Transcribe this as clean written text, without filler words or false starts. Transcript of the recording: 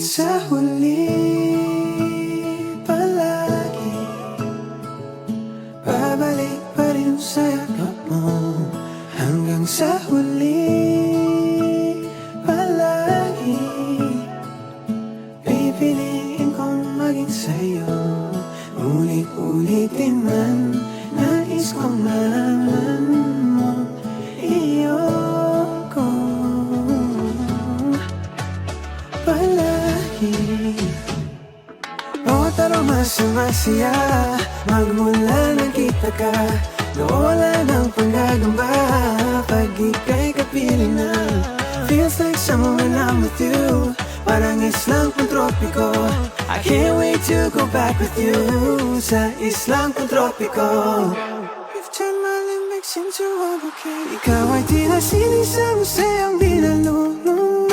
sa huli palagi babalik pa rin sa yakap mo. Hanggang sa huli palagi pipiliin kong maging sa'yo. Ulit-ulitin man, nais kong malaman mo, iyoko palagi. Bawat aroma sumasaya, magmula nakita ka, nawala ng panggagamba pag ika'y kapiling na. Feels like summer when I'm with you, parang islang pantropiko. I can't wait to go back with you sa islang pantropiko. You've turned my limbics into a bouquet. Ikaw ay tila sinisang masayang binalulong